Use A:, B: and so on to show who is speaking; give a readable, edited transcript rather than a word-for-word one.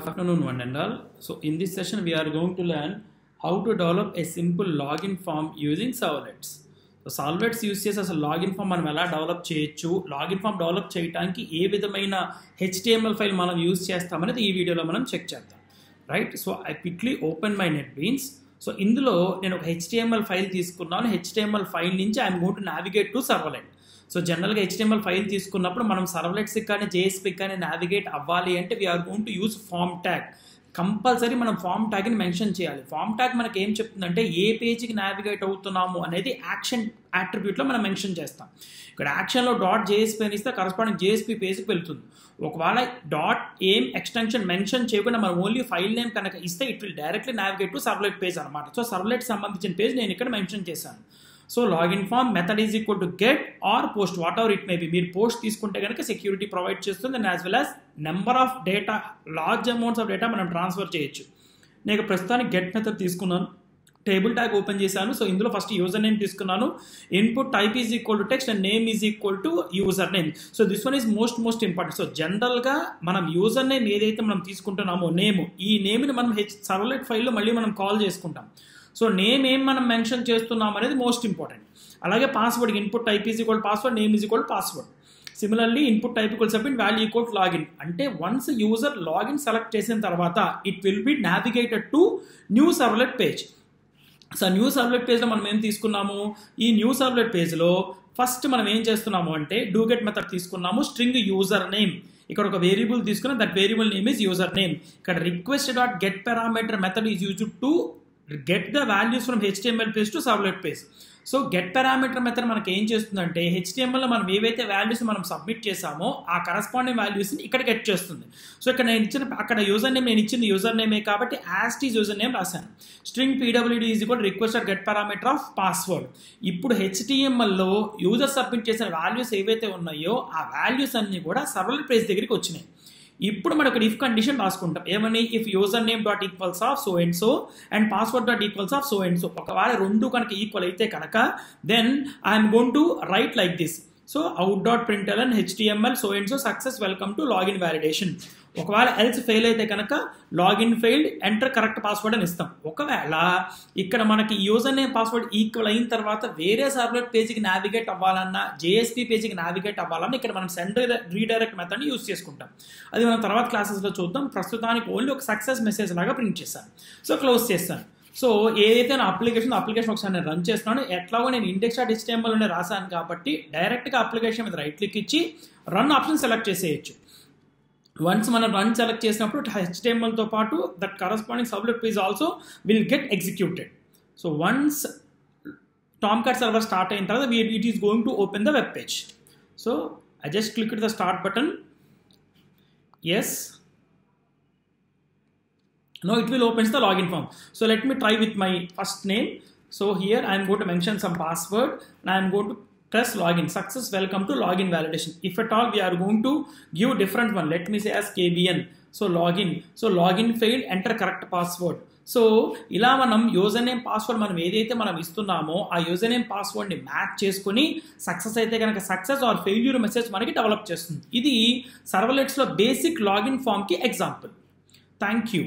A: Afternoon one and all. So in this session we are going to learn how to develop a simple login form using servlets. So servlets use చేసి అసలు login form మనం ఎలా develop చేయొచ్చు, login farm develop చేయడానికి ఏ విధమైన HTML file మనం use చేస్తామనేది ఈ వీడియోలో మనం చెక్ చేద్దాం. Right, so I quickly open my NetBeans. So ఇందులో నేను ఒక HTML ఫైల్ తీసుకున్నాను. HTML ఫైల్ నుంచి I'm going to navigate to servlet. So జనరల్గా HTML ఫైల్ తీసుకున్నప్పుడు మనం సర్వ్లెట్స్కి కానీ JSPకి కానీ నావిగేట్ అవ్వాలి అంటే we're going to use form tag. Compulsory మనం ఫామ్ ట్యాగ్ని మెన్షన్ చేయాలి. ఫామ్ ట్యాగ్ మనకి ఏం చెప్తుందంటే ఏ పేజ్కి నావిగేట్ అవుతున్నాము అనేది యాక్షన్ యాట్రిబ్యూట్లో మనం మెన్షన్ చేస్తాం. ఇక్కడ యాక్షన్లో .jsp అని ఇస్తే కరస్పాండింగ్ JSP పేజ్కి వెళ్తుంది. ఒకవేళ .aim ఎక్స్టెన్షన్ మెన్షన్ చేయకుండా మనం ఓన్లీ ఫైల్ నేమ్ కనుక ఇస్తే it will directly navigate to servlet page అనమాట. సో సర్వ్లెట్ సంబంధించిన పేజ్ నేను ఇక్కడ మెన్షన్ చేశాను. So login form method is equal to get or post, whatever it may be. మీరు పోస్ట్ తీసుకుంటే కనుక సెక్యూరిటీ ప్రొవైడ్ చేస్తుంది and as well as number of data, large amounts of data మనం transfer చేయొచ్చు. నేను ప్రస్తుతానికి get method తీసుకున్నాను, table tag open చేశాను. సో ఇందులో ఫస్ట్ యూజర్ నేమ్ తీసుకున్నాను. Input type is equal to text and name is equal to user name. So this one is most important. So జనరల్గా మనం యూజర్ నేమ్ ఏదైతే మనం తీసుకుంటున్నామో name, ఈ నేమ్ని మనం సర్వ్లెట్ ఫైల్లో మళ్ళీ మనం కాల్ చేసుకుంటాం. సో నేమ్ ఏం మనం మెన్షన్ చేస్తున్నాం అనేది మోస్ట్ ఇంపార్టెంట్. అలాగే password, input type is equal password, name is equal password. Similarly input type equal submit, value equal login. అంటే వన్స్ యూజర్ లాగిన్ సెలెక్ట్ చేసిన తర్వాత it will be navigated to new servlet page. So new servlet పేజ్లో మనం ఏం తీసుకున్నాము, ఈ new servlet పేజ్లో first మనం ఏం చేస్తున్నాము అంటే డూగెట్ మెథడ్ తీసుకున్నాము. స్ట్రింగ్ యూజర్ నేమ్, ఇక్కడ ఒక వేరియబుల్ తీసుకున్నాం, that variable name is user name. ఇక్కడ request dot get parameter method is used to get the values from HTML page to servlet page. So get parameter method మనకి ఏం చేస్తుందంటే HTMLలో మనం ఏవైతే values మనం సబ్మిట్ చేసామో ఆ కరస్పాండింగ్ వాల్యూస్ని ఇక్కడ గెట్ చేస్తుంది. సో ఇక్కడ నేను ఇచ్చిన అక్కడ యూజర్ నేమ్ నేను ఇచ్చింది యూజర్ నేమే కాబట్టి యాజ్ ఈజ్ యూజర్ నేమ్ రాశాను. String PWD is equal request get parameter of password. ఇప్పుడు HTMLలో యూజర్ సబ్మిట్ చేసిన వాల్యూస్ ఏవైతే ఉన్నాయో ఆ వాల్యూస్ అన్నీ కూడా సర్వ్లెట్ పేజ్ దగ్గరికి వచ్చినాయి. ఇప్పుడు మనం ఇక్కడ ఇఫ్ కండిషన్ రాసుకుంటాం. ఏమని, if user name dot equals of so and so and password dot equals of so and so. ఒకవేళ రెండు కనుక ఈక్వల్ అయితే కనుక then I'm going to write like this. So out dot println HTML so and so success welcome to login validation. ఒకవేళ else fail అయితే కనుక login failed enter correct password అని ఇస్తాం. ఒకవేళ ఇక్కడ మనకి యూజర్ నేమ్ పాస్వర్డ్ ఈక్వల్ అయిన తర్వాత వేరే సర్వ్లెట్ పేజ్కి నావిగేట్ అవ్వాలన్నా JSP పేజ్కి నావిగేట్ అవ్వాలన్నా ఇక్కడ మనం సెండ్ రీడైరెక్ట్ మెథడ్ని యూజ్ చేసుకుంటాం. అది మనం తర్వాత క్లాసెస్లో చూద్దాం. ప్రస్తుతానికి ఓన్లీ ఒక సక్సెస్ మెసేజ్ లాగా ప్రింట్ చేశాను. సో క్లోజ్ చేస్తాను. సో ఏదైతే నా అప్లికేషన్ ఒకసారి నేను రన్ చేస్తున్నాను. ఎట్లాగో నేను index.html రాశాను కాబట్టి డైరెక్ట్గా అప్లికేషన్ మీద రైట్ క్లిక్ ఇచ్చి రన్ ఆప్షన్ సెలెక్ట్ చేసేయచ్చు. వన్స్ మనం రన్ సెలెక్ట్ చేసినప్పుడు HTMLతో పాటు that corresponding servlet page also will get executed. So once Tomcat server start అయిన తర్వాత it is going to open the web page. So I just click the start button. Yes, now it will opens the login form. So let me try with my first name. So here I am going to mention some password and I am going to press login. Success welcome to login validation. If at all we are going to give different one, let me say as KBN. So login. So login failed, enter correct password. So ఇలా మనం user name password మనం ఏదైతే మనం ఇస్తున్నామో ఆ user name పాస్వర్డ్ని match చేసుకుని success అయితే కనుక సక్సెస్ ఆర్ ఫెయిల్యూర్ మెసేజ్ మనకి డెవలప్ చేస్తుంది. ఇది సర్వ్లెట్స్లో బేసిక్ లాగిన్ ఫామ్కి ఎగ్జాంపుల్. Thank you.